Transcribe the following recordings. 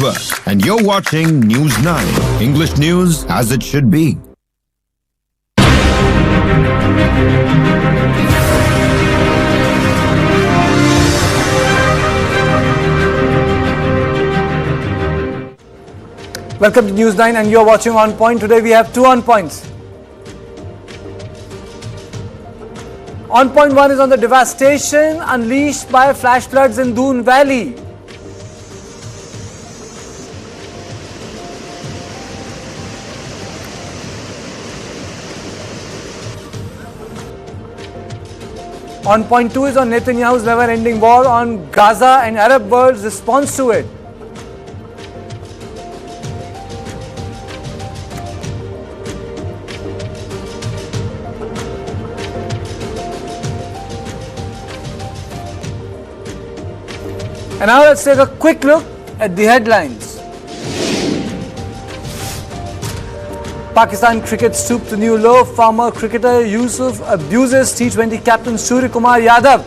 Cloudburst, and you're watching News9, English news as it should be. Welcome to News9 and you're watching On Point. Today we have two On Points. On Point 1 is on the devastation unleashed by flash floods in Doon Valley. On Point 2 is on Netanyahu's never-ending war on Gaza and Arab world's response to it. And now let's take a quick look at the headlines. Pakistan cricket stooped to new low. Former cricketer Yusuf abuses T20 captain Surya Kumar Yadav.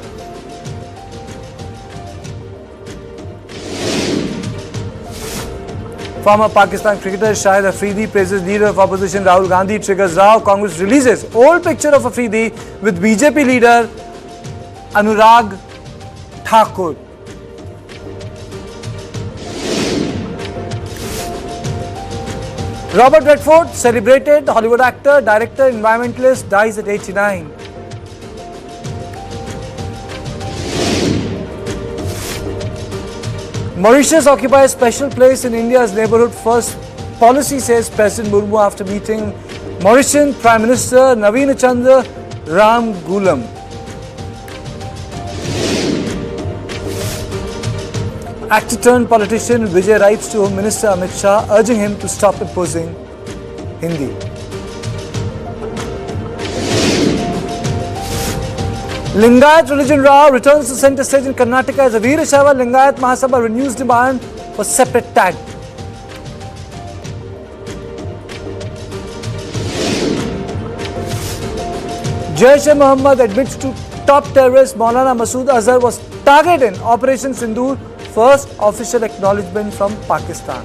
Former Pakistan cricketer Shahid Afridi praises leader of opposition Rahul Gandhi, triggers Rao. Congress releases old picture of Afridi with BJP leader Anurag Thakur. Robert Redford, celebrated Hollywood actor, director, environmentalist, dies at 89. Mauritius occupies special place in India's neighbourhood first policy, says President Murmu after meeting Mauritian Prime Minister Naveen Chandra Ramgoolam. Actor turned politician Vijay writes to Home Minister Amit Shah, urging him to stop imposing Hindi. Lingayat religion row returns to centre stage in Karnataka as a Veera Shaiva Lingayat Mahasabha renews demand for separate tag. Jaish-e-Mohammed admits to top terrorist Maulana Masood Azhar was targeted in Operation Sindoor. First official acknowledgement from Pakistan.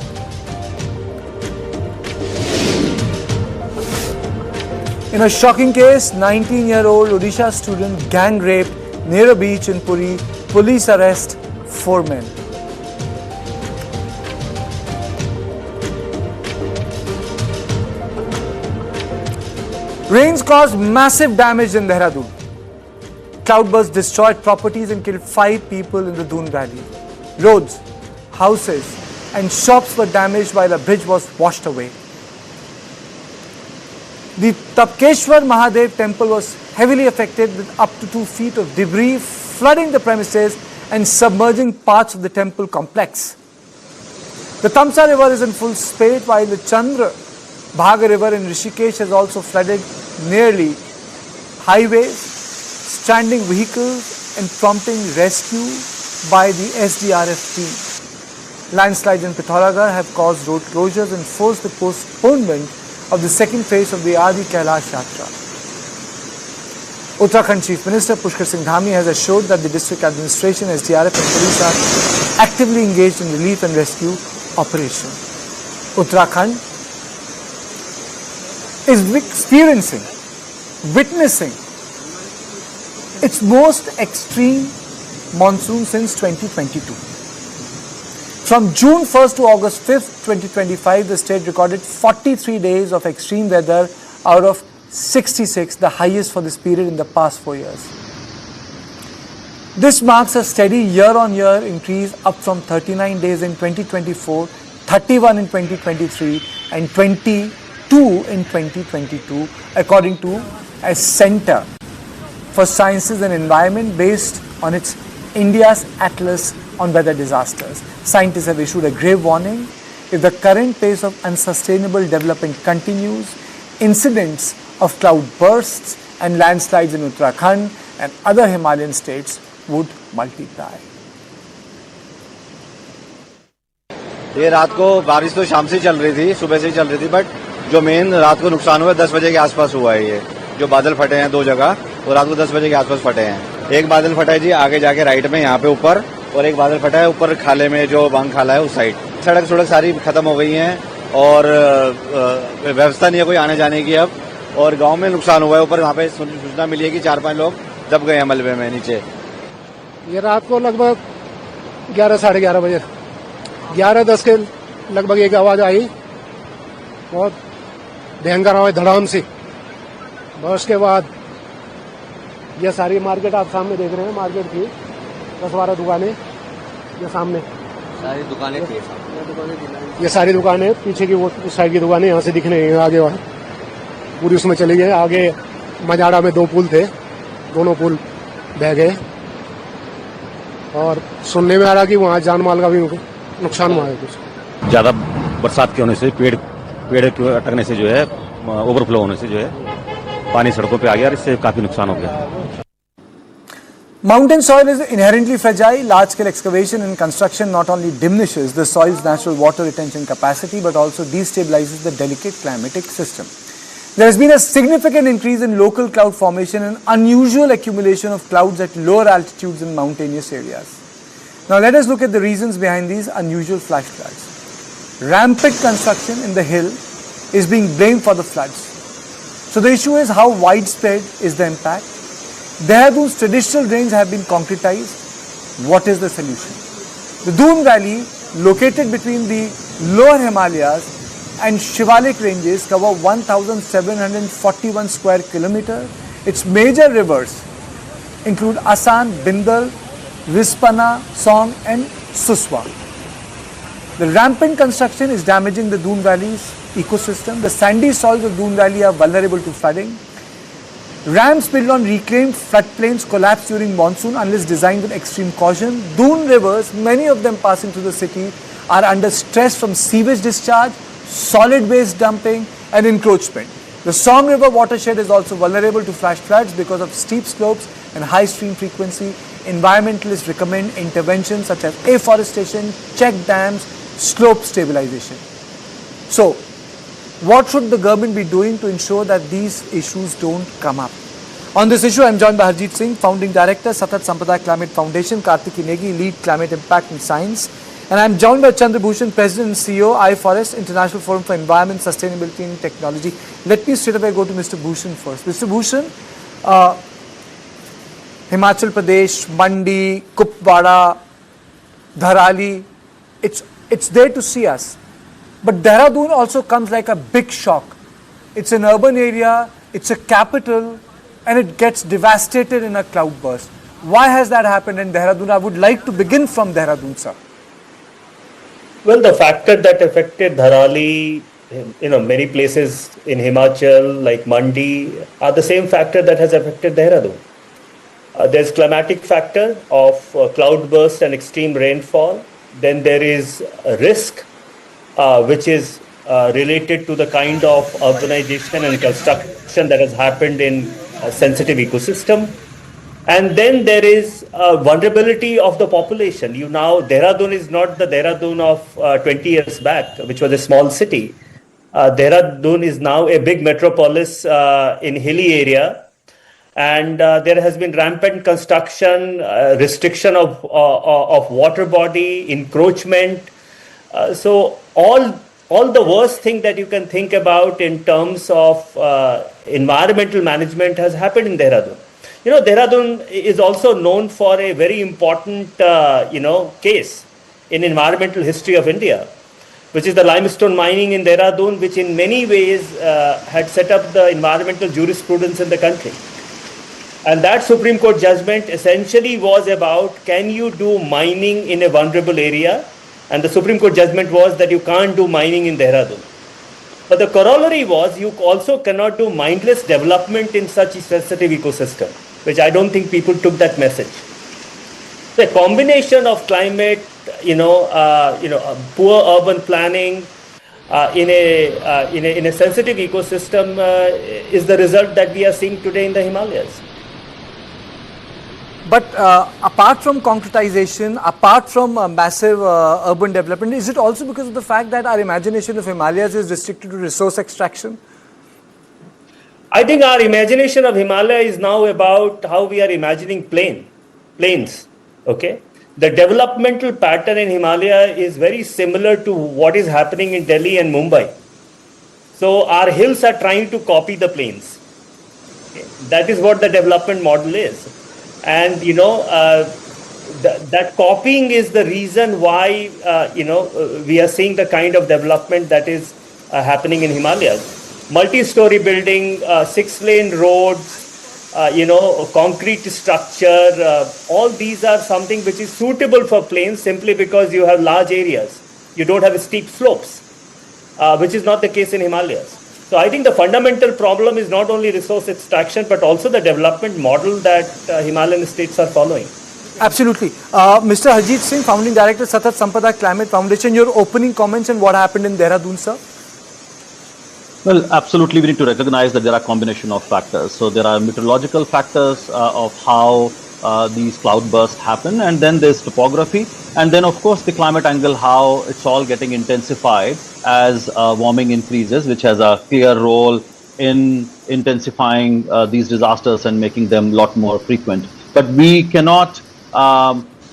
In a shocking case, 19-year-old Odisha student gang raped near a beach in Puri. Police arrest 4 men. Rains caused massive damage in Dehradun. Cloudburst destroyed properties and killed 5 people in the Doon Valley. Roads, houses and shops were damaged while a bridge was washed away. The Tapkeshwar Mahadev temple was heavily affected with up to 2 feet of debris flooding the premises and submerging parts of the temple complex. The Tamsa river is in full spate while the Chandrabhaga river in Rishikesh has also flooded nearly highways, stranding vehicles and prompting rescue by the SDRF team. Landslides in Pithoragarh have caused road closures and forced the postponement of the second phase of the Adi Kailash Yatra. Uttarakhand Chief Minister Pushkar Singh Dhami has assured that the district administration, SDRF and police are actively engaged in relief and rescue operation. Uttarakhand is witnessing its most extreme monsoon since 2022. From June 1st to August 5th, 2025, the state recorded 43 days of extreme weather out of 66, the highest for this period in the past 4 years. This marks a steady year-on-year increase up from 39 days in 2024, 31 in 2023 and 22 in 2022, according to a Center for Sciences and Environment based on its India's Atlas on Weather Disasters. Scientists have issued a grave warning. If the current pace of unsustainable development continues, incidents of cloudbursts and landslides in Uttarakhand and other Himalayan states would multiply. ये रात को बारिश तो शाम से चल रही थी, सुबह से चल रही थी, बट जो मेन रात को नुकसान हुआ 10 बजे के आसपास हुआ है। ये जो बादल फटे हैं 2 जगह, वो रात को 10 बजे के आसपास फटे हैं। एक बादल फटा है जी आगे जाके राइट में यहाँ पे ऊपर, और एक बादल फटा है ऊपर खाले में जो बांग खाला है उस साइड। सड़क सारी खत्म हो गई हैं और व्यवस्था नहीं है कोई आने जाने की अब, और गांव में नुकसान हुआ है। ऊपर वहाँ पे सूचना मिली है कि 4-5 लोग दब गए हैं मलबे में नीचे। ये रात को लगभग 11 साढ़े 11 बजे 11:10 के लगभग एक आवाज आई, बहुत भयंकर आवाज, धड़ाम सी। बस के बाद ये सारी मार्केट आप सामने देख रहे हैं, मार्केट थी 10-12 दुकानें, ये सामने सारी दुकानें थी, ये सारी दुकानें पीछे की वो उस साइड की दुकानें यहाँ से दिख रही हैं, आगे वहाँ पूरी उसमें चली गई। आगे मजाड़ा में 2 पुल थे, दोनों पुल बह गए और सुनने में आ रहा कि वहाँ जान माल का भी नुकसान हुआ है कुछ। ज्यादा बरसात के होने से पेड़ के अटकने से जो है, ओवरफ्लो होने से जो है पानी सड़कों पे आ गया और इससे काफी नुकसान हो गया। Mountain soil is inherently fragile. Large-scale excavation and construction not only diminishes the soil's natural water retention capacity but also destabilizes the delicate climatic system. There has been a significant increase in local cloud formation and unusual accumulation of clouds at lower altitudes in mountainous areas. Now let us look at the reasons behind these unusual flash floods. Rampant construction in the hill is being blamed for the floods. So the issue is how widespread is the impact. Dehradun's traditional drains have been concretized. What is the solution? The Doon Valley, located between the lower Himalayas and Shivalik ranges, cover 1,741 square kilometers. Its major rivers include Asan, Bindal, Rispana, Song and Suswa. The rampant construction is damaging the Doon Valley's ecosystem. The sandy soils of Doon Valley are vulnerable to flooding. Ramps built on reclaimed floodplains collapse during monsoon unless designed with extreme caution. Doon rivers, many of them passing through the city, are under stress from sewage discharge, solid waste dumping and encroachment. The Som River watershed is also vulnerable to flash floods because of steep slopes and high stream frequency. Environmentalists recommend interventions such as afforestation, check dams, slope stabilization. So, what should the government be doing to ensure that these issues don't come up? On this issue, I am joined by Harjeet Singh, Founding Director, Satat Sampraday Climate Foundation, Kartiki Negi, Lead Climate Impact and Science, and I am joined by Chandrabhushan, President and CEO, iForest, International Forum for Environment, Sustainability and Technology. Let me straight away go to Mr. Bhushan first. Mr. Bhushan, Himachal Pradesh, Mandi, Kupwara, Dharali, it's there to see us. But Dehradun also comes like a big shock. It's an urban area, it's a capital, and it gets devastated in a cloudburst. Why has that happened in Dehradun? I would like to begin from Dehradun, sir. Well, the factor that affected Dharali, many places in Himachal, like Mandi, are the same factor that has affected Dehradun. There's climatic factor of cloudburst and extreme rainfall. Then there is a risk which is related to the kind of urbanization and construction that has happened in a sensitive ecosystem. And then there is vulnerability of the population. Dehradun is not the Dehradun of 20 years back, which was a small city. Dehradun is now a big metropolis in hilly area. And there has been rampant construction, restriction of water body, encroachment. So all the worst thing that you can think about in terms of environmental management has happened in Dehradun. Dehradun is also known for a very important, case in environmental history of India, which is the limestone mining in Dehradun, which in many ways had set up the environmental jurisprudence in the country. And that Supreme Court judgment essentially was about, can you do mining in a vulnerable area? And the Supreme Court judgment was that you can't do mining in Dehradun. But the corollary was, you also cannot do mindless development in such a sensitive ecosystem, which I don't think people took that message. The combination of climate, poor urban planning in a sensitive ecosystem is the result that we are seeing today in the Himalayas. But apart from concretization, apart from massive urban development, is it also because of the fact that our imagination of Himalayas is restricted to resource extraction? I think our imagination of Himalaya is now about how we are imagining plains. Okay, the developmental pattern in Himalaya is very similar to what is happening in Delhi and Mumbai. So our hills are trying to copy the plains. That is what the development model is. And, that copying is the reason why, we are seeing the kind of development that is happening in Himalayas. Multi-story building, 6-lane roads, concrete structure, all these are something which is suitable for plains simply because you have large areas. You don't have steep slopes, which is not the case in Himalayas. So I think the fundamental problem is not only resource extraction, but also the development model that Himalayan states are following. Absolutely. Mr. Harjeet Singh, Founding Director, Satat Sampada Climate Foundation, your opening comments on what happened in Dehradun, sir? Well, absolutely, we need to recognize that there are a combination of factors. So there are meteorological factors of how these cloudbursts happen, and then there's topography, and then of course the climate angle, how it's all getting intensified as warming increases, which has a clear role in intensifying these disasters and making them a lot more frequent. But we cannot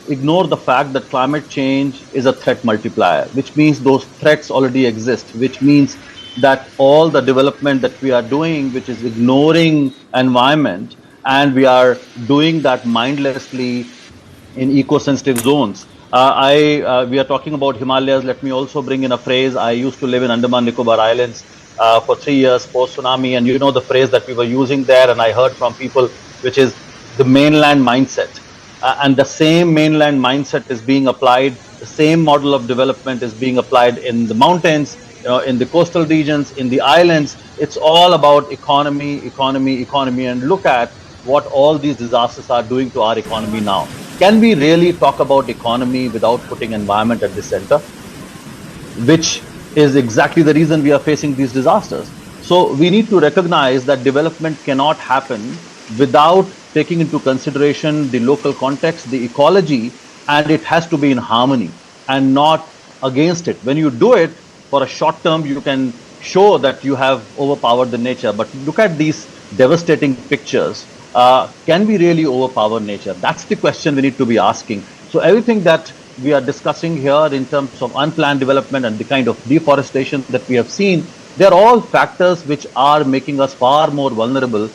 ignore the fact that climate change is a threat multiplier, which means those threats already exist, which means that all the development that we are doing, which is ignoring environment, and we are doing that mindlessly in eco-sensitive zones. We are talking about Himalayas. Let me also bring in a phrase. I used to live in Andaman Nicobar Islands for 3 years post-tsunami, and you know the phrase that we were using there, and I heard from people, which is the mainland mindset. And the same mainland mindset is being applied, the same model of development is being applied in the mountains, in the coastal regions, in the islands. It's all about economy, economy, economy, and look at what all these disasters are doing to our economy now. Can we really talk about economy without putting environment at the center? Which is exactly the reason we are facing these disasters. So we need to recognize that development cannot happen without taking into consideration the local context, the ecology, and it has to be in harmony and not against it. When you do it for a short term, you can show that you have overpowered the nature. But look at these devastating pictures. Can we really overpower nature? That's the question we need to be asking. So everything that we are discussing here in terms of unplanned development and the kind of deforestation that we have seen, they're all factors which are making us far more vulnerable.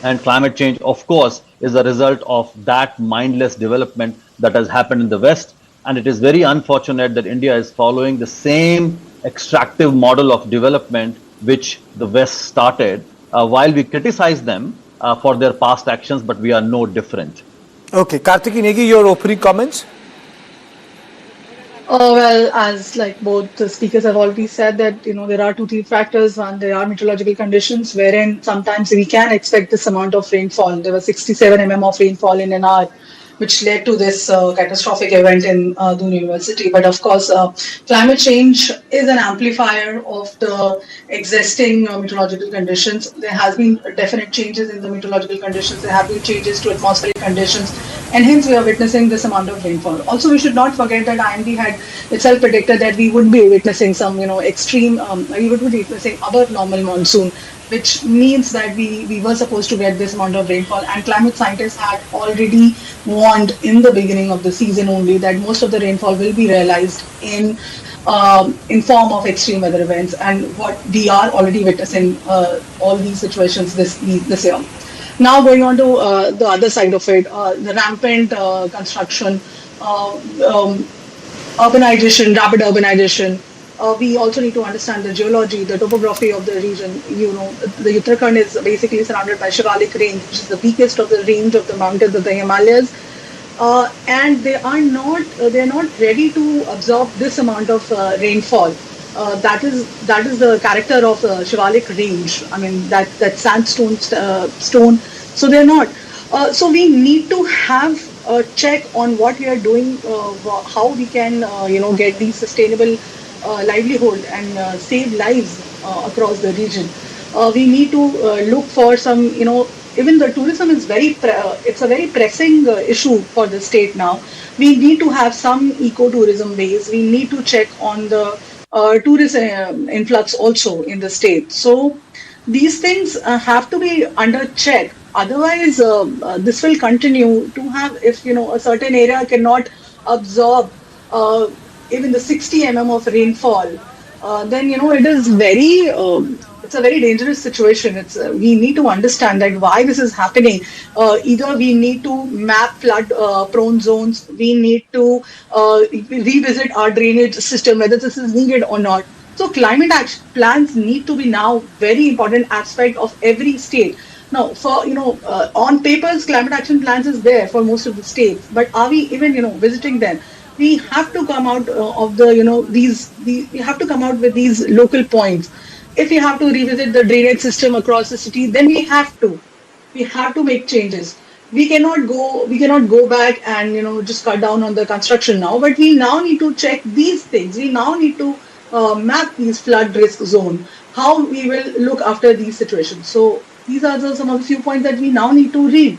And climate change, of course, is a result of that mindless development that has happened in the West. And it is very unfortunate that India is following the same extractive model of development which the West started, while we criticize them for their past actions, but we are no different. Okay, Kartiki Negi, your opening comments? Well, as like both the speakers have already said that, there are 2-3 factors. One, there are meteorological conditions wherein sometimes we can expect this amount of rainfall. There was 67 mm of rainfall in an hour, which led to this catastrophic event in Doon University. But of course, climate change is an amplifier of the existing meteorological conditions. There has been definite changes in the meteorological conditions. There have been changes to atmospheric conditions, and hence we are witnessing this amount of rainfall. Also, we should not forget that IMD had itself predicted that we would be witnessing some, extreme, we would be witnessing above normal monsoon, which means that we were supposed to get this amount of rainfall, and climate scientists had already warned in the beginning of the season only that most of the rainfall will be realized in form of extreme weather events, and what we are already witnessing all these situations this year. Now going on to the other side of it, the rampant construction, urbanization, rapid urbanization. We also need to understand the geology, the topography of the region. The Uttarakhand is basically surrounded by Shivalik range, which is the weakest of the range of the mountains of the Himalayas, and they are not ready to absorb this amount of rainfall. That is the character of Shivalik range. I mean that sandstone stone. So they're not. So we need to have a check on what we are doing, how we can get these sustainable livelihood and save lives across the region. We need to look for some, even the tourism is it's a very pressing issue for the state now. We need to have some eco-tourism base. We need to check on the tourist influx also in the state. So these things have to be under check. Otherwise, this will continue to have, if a certain area cannot absorb even the 60 of rainfall, then it is very it's a very dangerous situation. It's we need to understand that why this is happening. Either we need to map flood prone zones, we need to revisit our drainage system, whether this is needed or not. So climate action plans need to be now very important aspect of every state. Now, for on papers, climate action plans is there for most of the states, but are we even visiting them? We have to come out of the we have to come out with these local points. If we have to revisit the drainage system across the city, then we have to make changes. We cannot go back and just cut down on the construction now, but we now need to check these things. We now need to map these flood risk zone, how we will look after these situations. So these are some of the few points that we now need to read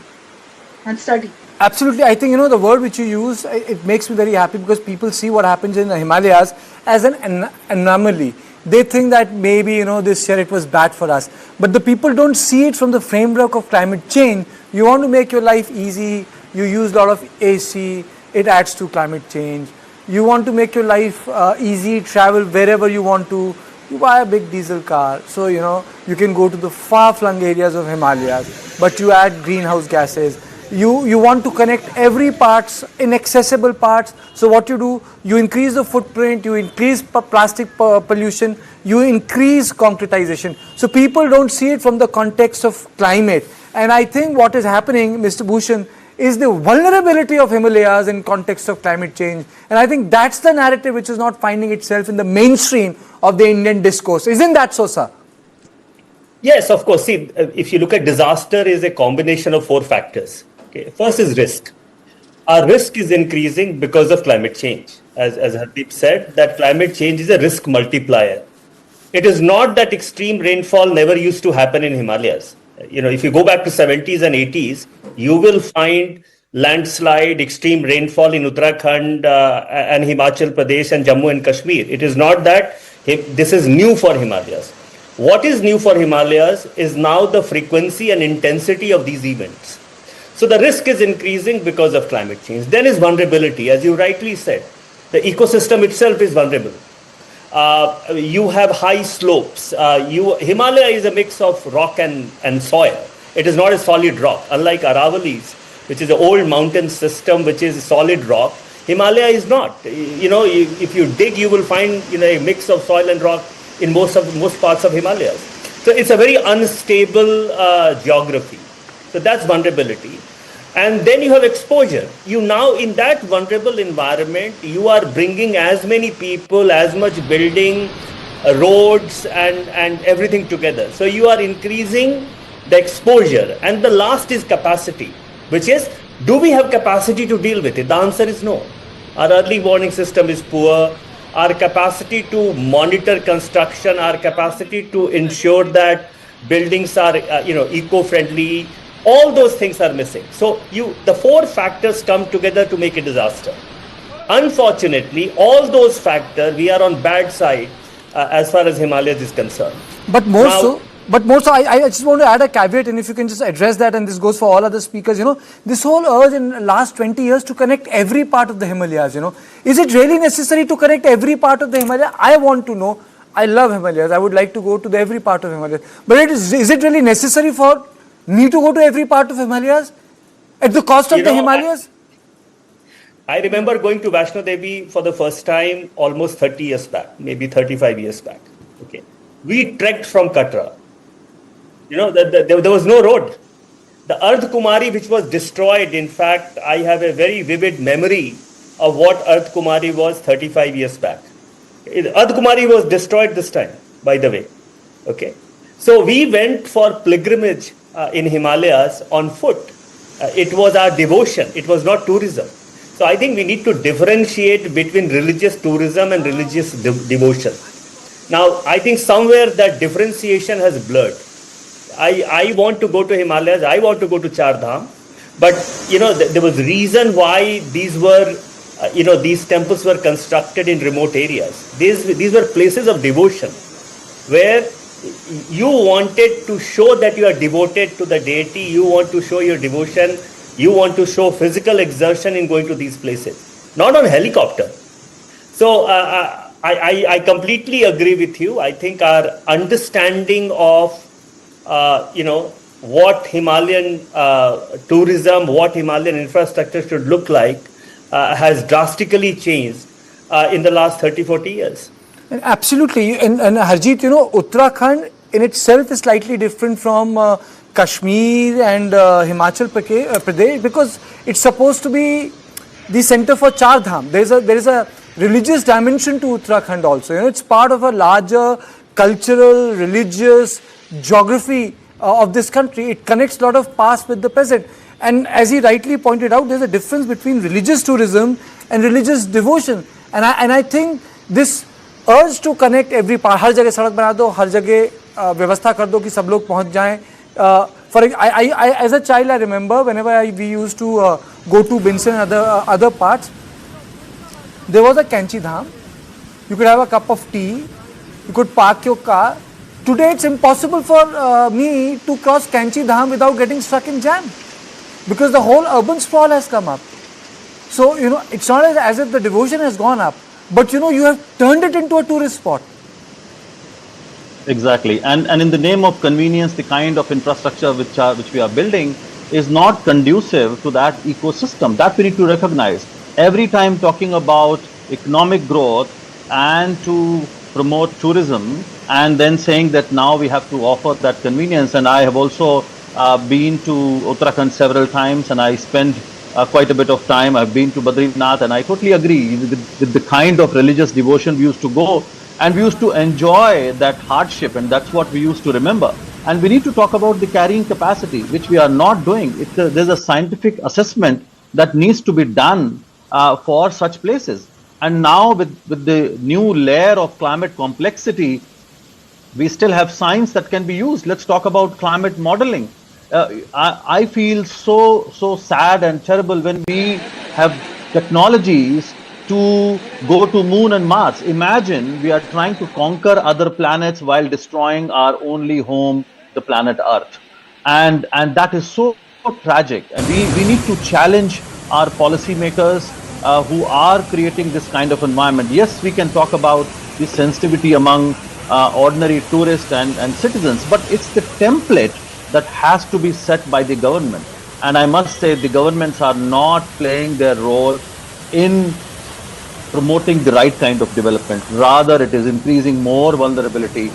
and study. Absolutely. I think, the word which you use, it makes me very happy because people see what happens in the Himalayas as an anomaly. They think that maybe, this year it was bad for us. But the people don't see it from the framework of climate change. You want to make your life easy. You use a lot of AC. It adds to climate change. You want to make your life easy, travel wherever you want to. You buy a big diesel car. So, you can go to the far-flung areas of Himalayas. But you add greenhouse gases. You want to connect every parts, inaccessible parts. So what you do, you increase the footprint, you increase plastic pollution, you increase concretization. So people don't see it from the context of climate. And I think what is happening, Mr. Bhushan, is the vulnerability of Himalayas in context of climate change. And I think that's the narrative which is not finding itself in the mainstream of the Indian discourse. Isn't that so, sir? Yes, of course. See, if you look at disaster, is a combination of 4 factors. Okay. First is risk. Our risk is increasing because of climate change. As Hardeep said, that climate change is a risk multiplier. It is not that extreme rainfall never used to happen in Himalayas. If you go back to 70s and 80s, you will find landslide, extreme rainfall in Uttarakhand and Himachal Pradesh and Jammu and Kashmir. It is not that this is new for Himalayas. What is new for Himalayas is now the frequency and intensity of these events. So the risk is increasing because of climate change. Then is vulnerability, as you rightly said. The ecosystem itself is vulnerable. You have high slopes. Himalaya is a mix of rock and soil. It is not a solid rock. Unlike Aravallis, which is an old mountain system, which is solid rock, Himalaya is not. If you dig, you will find a mix of soil and rock in most parts of Himalayas. So it's a very unstable geography. So that's vulnerability. And then you have exposure. You now, in that vulnerable environment, you are bringing as many people, as much building, roads and everything together. So you are increasing the exposure. And the last is capacity, which is, do we have capacity to deal with it? The answer is no. Our early warning system is poor. Our capacity to monitor construction, our capacity to ensure that buildings are, eco-friendly, all those things are missing. So the 4 factors come together to make a disaster. Unfortunately, all those factors, we are on bad side as far as Himalayas is concerned. But more so, I just want to add a caveat, and if you can just address that, and this goes for all other speakers, this whole urge in the last 20 years to connect every part of the Himalayas, is it really necessary to connect every part of the Himalayas? I want to know. I love Himalayas. I would like to go to every part of Himalayas. But is it really necessary for me to go to every part of Himalayas at the cost of the Himalayas? I remember going to Vaishno Devi for the first time almost 30 years back, maybe 35 years back. Okay, we trekked from Katra. There was no road. The Ardh Kumari, which was destroyed, in fact, I have a very vivid memory of what Ardh Kumari was 35 years back. Ardh Kumari was destroyed this time, by the way. Okay, so we went for pilgrimage in Himalayas on foot. It was our devotion. It was not tourism. So I think we need to differentiate between religious tourism and religious devotion. Now, I think somewhere that differentiation has blurred. I want to go to Himalayas. I want to go to Char Dham. But, there was reason why these were, these temples were constructed in remote areas. These were places of devotion where you wanted to show that you are devoted to the deity. You want to show your devotion. You want to show physical exertion in going to these places. not on helicopter. So I completely agree with you. I think our understanding of what Himalayan tourism, what Himalayan infrastructure should look like has drastically changed in the last 30-40 years. Absolutely. And Harjeet, Uttarakhand in itself is slightly different from Kashmir and Himachal Pradesh because it's supposed to be the center for Char Dham. There is a religious dimension to Uttarakhand also. It's part of a larger cultural, religious geography of this country. It connects a lot of past with the present. And as he rightly pointed out, there's a difference between religious tourism and religious devotion. And I think this urge to connect every part, हर जगह सड़क बना दो, हर जगह व्यवस्था कर दो कि सब लोग पहुंच जाएं. As a child, I remember whenever we used to go to Binsen and other parts, there was a Kanchi Dham. You could have a cup of tea. You could park your car. Today, it's impossible for me to cross Kanchi Dham without getting stuck in jam because the whole urban sprawl has come up. So, it's not as if the devotion has gone up, but you have turned it into a tourist spot. Exactly. And in the name of convenience, the kind of infrastructure which we are building is not conducive to that ecosystem. That we need to recognize. Every time talking about economic growth and to promote tourism and then saying that now we have to offer that convenience. And I have also been to Uttarakhand several times and I spend quite a bit of time. I've been to Badrinath and I totally agree with the kind of religious devotion we used to go and we used to enjoy that hardship and that's what we used to remember. And we need to talk about the carrying capacity, which we are not doing. There's a scientific assessment that needs to be done for such places. And now with the new layer of climate complexity, we still have science that can be used. Let's talk about climate modeling. I feel so sad and terrible when we have technologies to go to Moon and Mars. Imagine we are trying to conquer other planets while destroying our only home, the planet Earth. And that is so tragic. And we need to challenge our policymakers who are creating this kind of environment. Yes, we can talk about the sensitivity among ordinary tourists and citizens, but it's the template that has to be set by the government. And I must say the governments are not playing their role in promoting the right kind of development. Rather, it is increasing more vulnerability.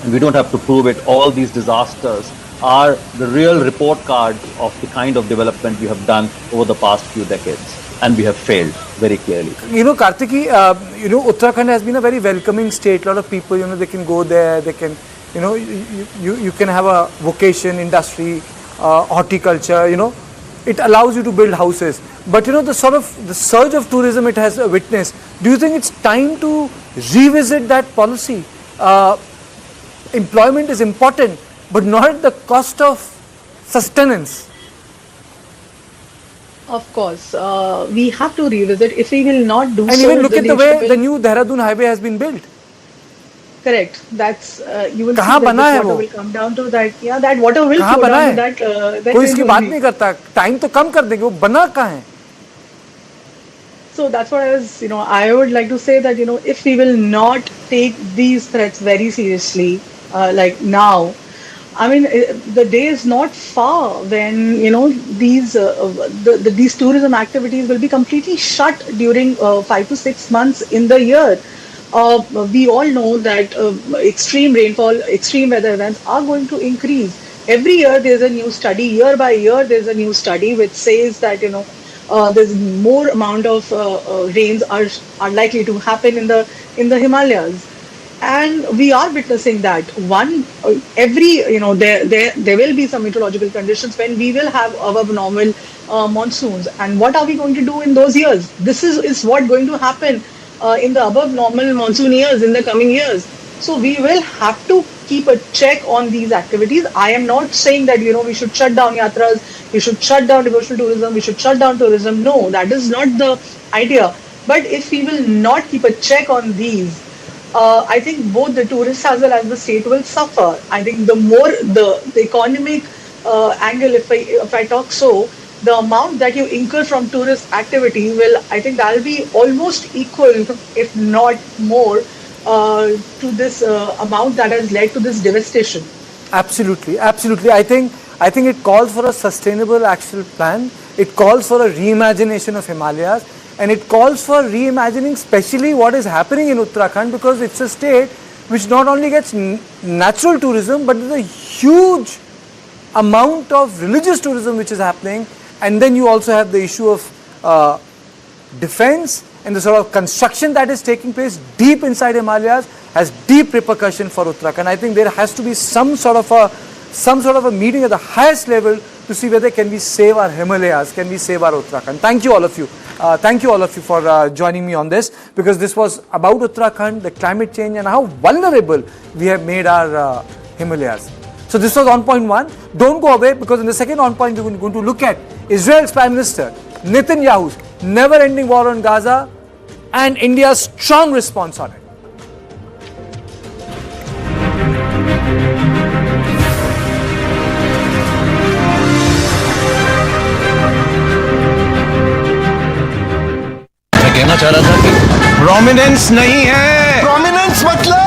And we don't have to prove it. All these disasters are the real report cards of the kind of development we have done over the past few decades. And we have failed very clearly. Kartiki, Uttarakhand has been a very welcoming state. A lot of people, they can go there, they can, you can have a vocation, industry, horticulture, it allows you to build houses. But, the surge of tourism it has witnessed, do you think it's time to revisit that policy? Employment is important, but not at the cost of sustenance. Of course, we have to revisit. If we will not do so, and even look at the way the new Dehradun highway has been built. Correct. That's you will see that water will come down to that. Yeah, that water will flow down to that. कोई इसकी बात नहीं करता. Time तो कम कर देंगे. वो बना कहाँ है? So that's what I was. I would like to say that if we will not take these threats very seriously, like now. I mean, the day is not far when these these tourism activities will be completely shut during 5 to 6 months in the year. We all know that extreme rainfall, extreme weather events are going to increase. Every year there's a new study. Year by year there's a new study which says that there's more amount of rains are likely to happen in the Himalayas. And we are witnessing that every there will be some meteorological conditions when we will have above normal monsoons. And what are we going to do in those years? This is what going to happen in the above normal monsoon years in the coming years. So we will have to keep a check on these activities. I am not saying that we should shut down yatras, we should shut down devotional tourism, we should shut down tourism. No, that is not the idea. But if we will not keep a check on these, I think both the tourists as well as the state will suffer. I think the more the economic angle, if I talk so, the amount that you incur from tourist activity will, I think that will be almost equal, if not more, to this amount that has led to this devastation. Absolutely, absolutely. I think it calls for a sustainable action plan. It calls for a reimagination of Himalayas, and it calls for reimagining especially what is happening in Uttarakhand, because it's a state which not only gets natural tourism, but there's a huge amount of religious tourism which is happening. And then you also have the issue of defense, and the sort of construction that is taking place deep inside Himalayas has deep repercussion for Uttarakhand. I think there has to be some sort of a meeting at the highest level to see whether can we save our Himalayas, can we save our Uttarakhand. Thank you all of you. Thank you all of you for joining me on this, because this was about Uttarakhand, the climate change, and how vulnerable we have made our Himalayas. So this was on point one. Don't go away, because in the second on point we're going to look at Israel's Prime Minister Netanyahu's never-ending war on Gaza and India's strong response on it. मैं कहना चाह रहा था कि prominence नहीं है, prominence मतलब